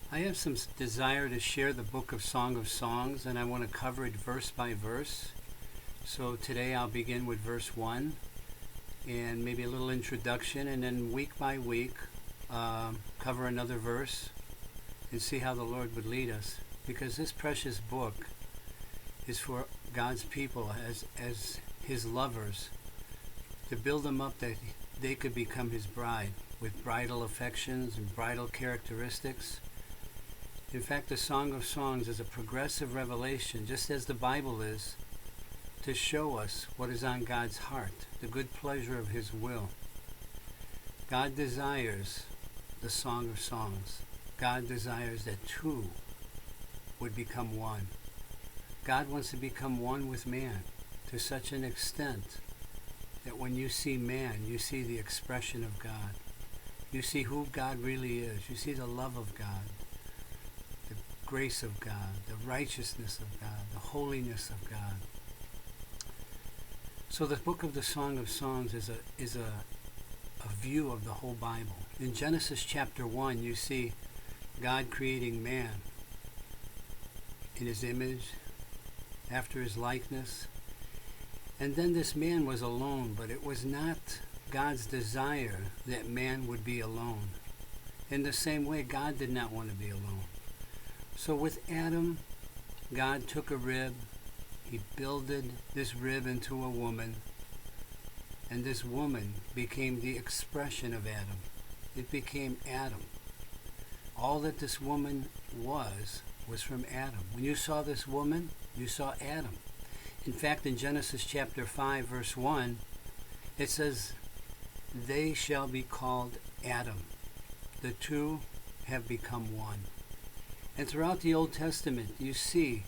I have some desire to share the book of Song of Songs, and I want to cover it verse by verse. So today I'll begin with verse 1 and maybe a little introduction, and then week by week cover another verse and see how the Lord would lead us. Because this precious book is for God's people as His lovers, to build them up that they could become His bride with bridal affections and bridal characteristics. In fact, the Song of Songs is a progressive revelation, just as the Bible is, to show us what is on God's heart, the good pleasure of His will. God desires the Song of Songs. God desires that two would become one. God wants to become one with man to such an extent that when you see man, you see the expression of God. You see who God really is. You see the love of God, the grace of God, the righteousness of God, the holiness of God. So the book of the Song of Songs is a view of the whole Bible. In Genesis chapter 1, you see God creating man in His image, after His likeness. And then this man was alone, but it was not God's desire that man would be alone. In the same way, God did not want to be alone. So with Adam, God took a rib, He builded this rib into a woman, and this woman became the expression of Adam. It became Adam. All that this woman was from Adam. When you saw this woman, you saw Adam. In fact, in Genesis chapter 5, verse 1, it says, "They shall be called Adam. The two have become one." And throughout the Old Testament, you see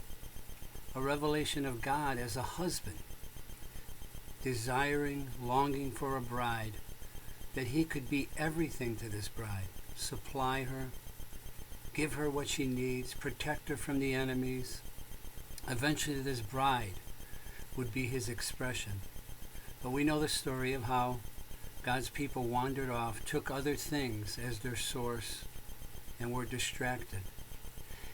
a revelation of God as a husband, desiring, longing for a bride, that He could be everything to this bride, supply her, give her what she needs, protect her from the enemies. Eventually this bride would be His expression. But we know the story of how God's people wandered off, took other things as their source, and were distracted.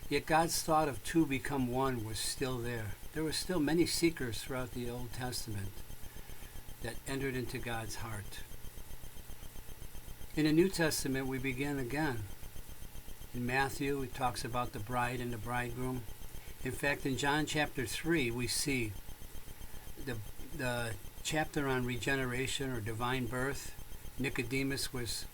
Yet God's thought of two become one was still there. There were still many seekers throughout the Old Testament that entered into God's heart. In the New Testament, we begin again. In Matthew, it talks about the bride and the bridegroom. In fact, in John chapter 3, we see the chapter on regeneration or divine birth. Nicodemus was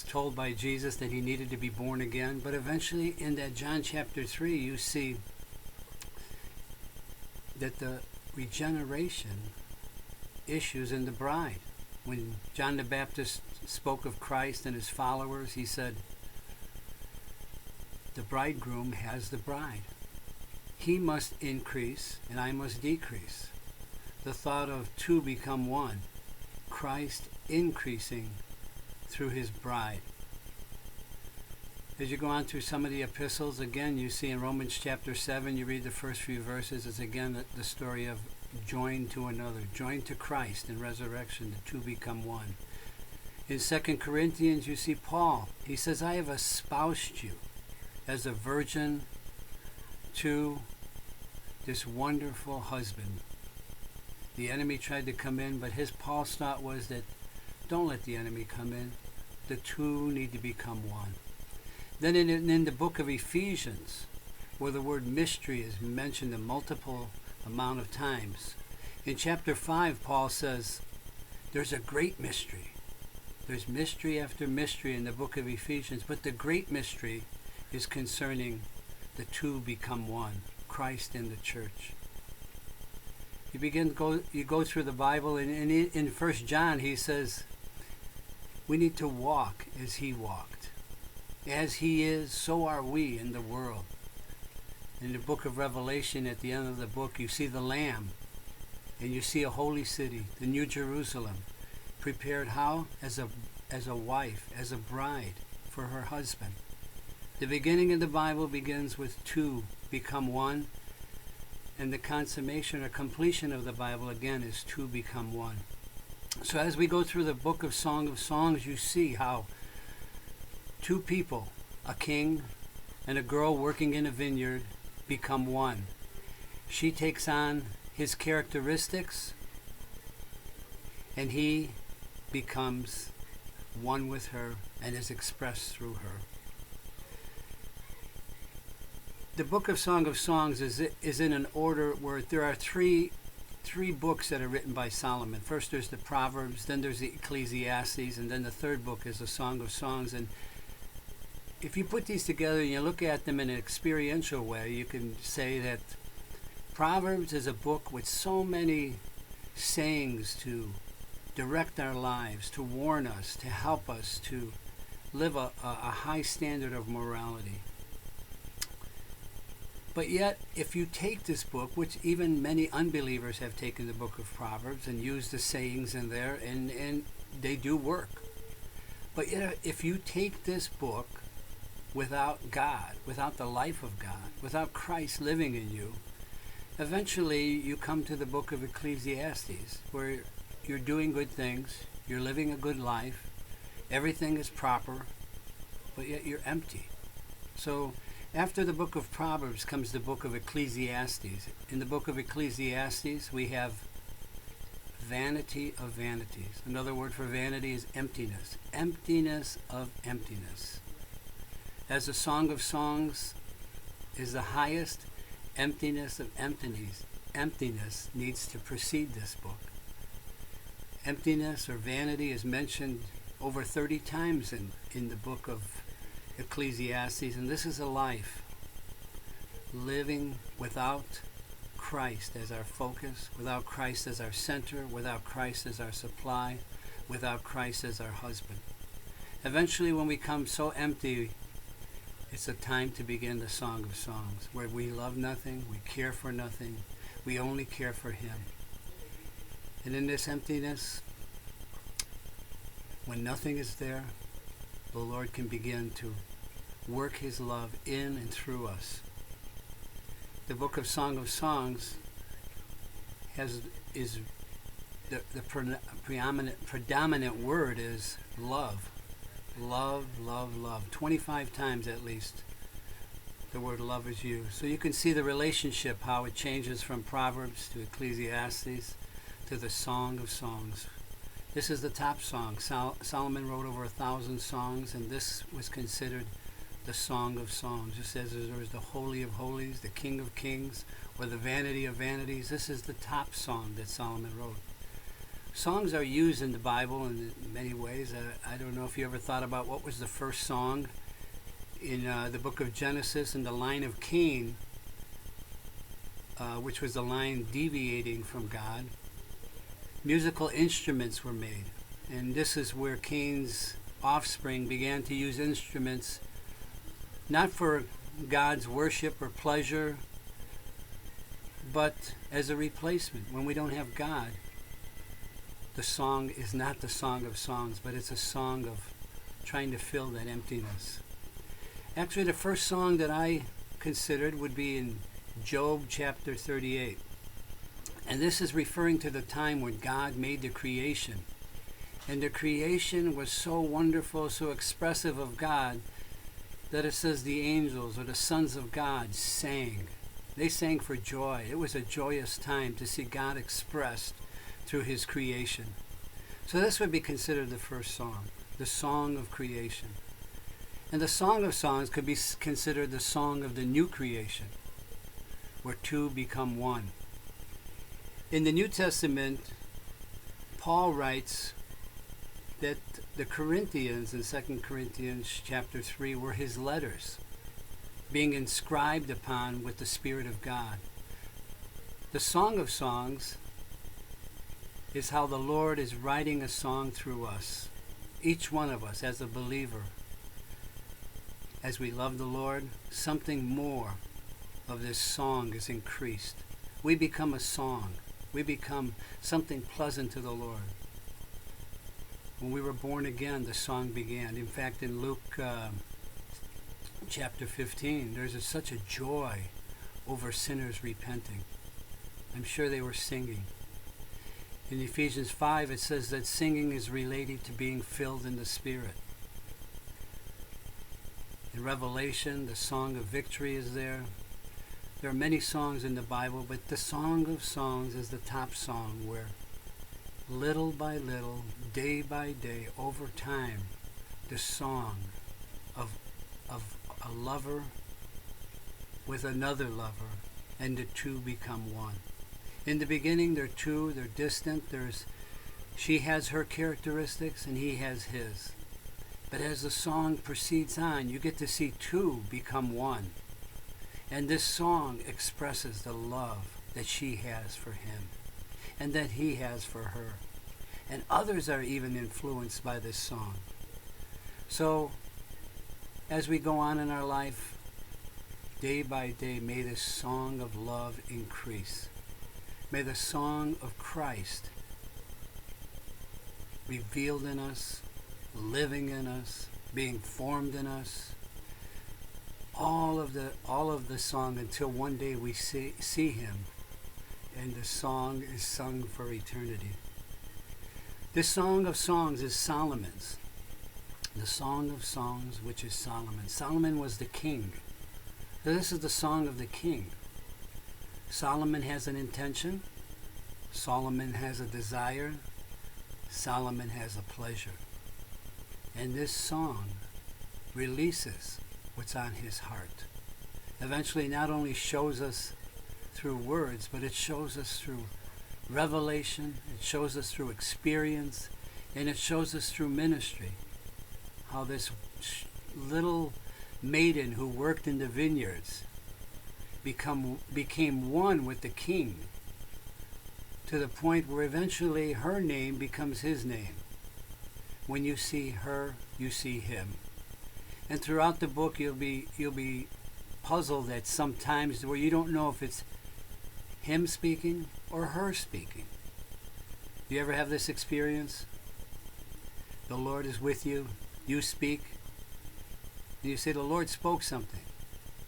told by Jesus that he needed to be born again. But eventually, in that John chapter 3, you see that the regeneration issues in the bride. When John the Baptist spoke of Christ and His followers, he said, "The bridegroom has the bride. He must increase and I must decrease." The thought of two become one, Christ increasing through His bride. As you go on through some of the epistles, again you see in Romans chapter 7, you read the first few verses, it's again the story of joined to another, joined to Christ in resurrection, the two become one. In 2 Corinthians, you see Paul. He says, "I have espoused you as a virgin to this wonderful husband." The enemy tried to come in, but Paul's thought was that don't let the enemy come in. The two need to become one. Then in the book of Ephesians, where the word mystery is mentioned a multiple amount of times, in chapter 5, Paul says, there's a great mystery. There's mystery after mystery in the book of Ephesians, but the great mystery is concerning the two become one, Christ and the church. You go through the Bible, and in 1 John he says, we need to walk as He walked. As He is, so are we in the world. In the book of Revelation, at the end of the book, you see the Lamb, and you see a holy city, the New Jerusalem, prepared how? As a wife, as a bride for her husband. The beginning of the Bible begins with two become one, and the consummation or completion of the Bible, again, is two become one. So as we go through the book of Song of Songs, you see how two people, a king and a girl working in a vineyard, become one. She takes on his characteristics, and he becomes one with her and is expressed through her. The book of Song of Songs is in an order where there are three books that are written by Solomon. First there's the Proverbs, then there's the Ecclesiastes, and then the third book is the Song of Songs. And if you put these together and you look at them in an experiential way, you can say that Proverbs is a book with so many sayings to direct our lives, to warn us, to help us to live a high standard of morality. But yet, if you take this book, which even many unbelievers have taken the book of Proverbs and used the sayings in there, and they do work. But yet, if you take this book without God, without the life of God, without Christ living in you, eventually you come to the book of Ecclesiastes, where you're doing good things, you're living a good life, everything is proper, but yet you're empty. So after the book of Proverbs comes the book of Ecclesiastes. In the book of Ecclesiastes, we have vanity of vanities. Another word for vanity is emptiness. Emptiness of emptiness. As the Song of Songs is the highest, emptiness of emptiness needs to precede this book. Emptiness or vanity is mentioned over 30 times in the book of Ecclesiastes, and this is a life living without Christ as our focus, without Christ as our center, without Christ as our supply, without Christ as our husband. Eventually, when we come so empty, it's a time to begin the Song of Songs, where we love nothing, we care for nothing, we only care for Him. And in this emptiness, when nothing is there, the Lord can begin to work His love in and through us. The book of Song of Songs is the predominant word is love. Love, love, love. 25 times at least the word love is used. So you can see the relationship, how it changes from Proverbs to Ecclesiastes to the Song of Songs. This is the top song. Solomon wrote over 1,000 songs, and this was considered the Song of Songs. Just as there is the Holy of Holies, the King of Kings, or the Vanity of Vanities, this is the top song that Solomon wrote. Songs are used in the Bible in many ways. I don't know if you ever thought about what was the first song in the book of Genesis, in the line of Cain, which was the line deviating from God. Musical instruments were made, and this is where Cain's offspring began to use instruments not for God's worship or pleasure, but as a replacement. When we don't have God, the song is not the Song of Songs, but it's a song of trying to fill that emptiness. Actually, the first song that I considered would be in Job chapter 38. And this is referring to the time when God made the creation. And the creation was so wonderful, so expressive of God, that it says the angels or the sons of God sang. They sang for joy. It was a joyous time to see God expressed through His creation. So this would be considered the first song, the song of creation. And the Song of Songs could be considered the song of the new creation, where two become one. In the New Testament, Paul writes that the Corinthians in 2 Corinthians chapter 3 were his letters, being inscribed upon with the Spirit of God. The Song of Songs is how the Lord is writing a song through us, each one of us as a believer. As we love the Lord, something more of this song is increased. We become a song. We become something pleasant to the Lord. When we were born again, the song began. In fact, in Luke chapter 15, there's such a joy over sinners repenting. I'm sure they were singing. In Ephesians 5, it says that singing is related to being filled in the Spirit. In Revelation, the Song of Victory is there. There are many songs in the Bible, but the Song of Songs is the top song where little by little, day by day, over time, the song of a lover with another lover, and the two become one. In the beginning, they're two, they're distant. She has her characteristics and he has his. But as the song proceeds on, you get to see two become one. And this song expresses the love that she has for him and that he has for her. And others are even influenced by this song. So, as we go on in our life, day by day, may this song of love increase. May the song of Christ revealed in us, living in us, being formed in us, all of the song until one day we see him and the song is sung for eternity. This Song of Songs is Solomon's. The Song of Songs, which is Solomon. Solomon was the king. So this is the song of the king. Solomon has an intention. Solomon has a desire. Solomon has a pleasure. And this song releases what's on his heart. Eventually not only shows us through words, but it shows us through revelation, it shows us through experience, and it shows us through ministry. How this little maiden who worked in the vineyards became one with the king, to the point where eventually her name becomes his name. When you see her, you see him. And throughout the book, you'll be puzzled at some times where you don't know if it's him speaking or her speaking. Do you ever have this experience? The Lord is with you, you speak, and you say the Lord spoke something,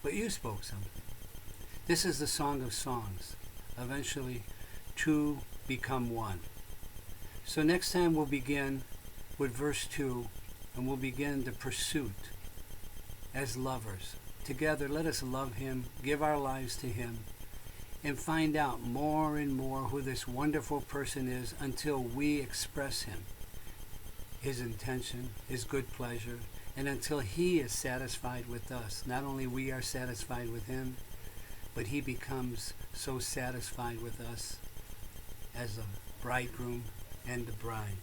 but you spoke something. This is the Song of Songs. Eventually, two become one. So next time we'll begin with verse 2, and we'll begin the pursuit as lovers. Together, let us love him, give our lives to him, and find out more and more who this wonderful person is until we express him, his intention, his good pleasure, and until he is satisfied with us. Not only we are satisfied with him, but he becomes so satisfied with us as the bridegroom and the bride.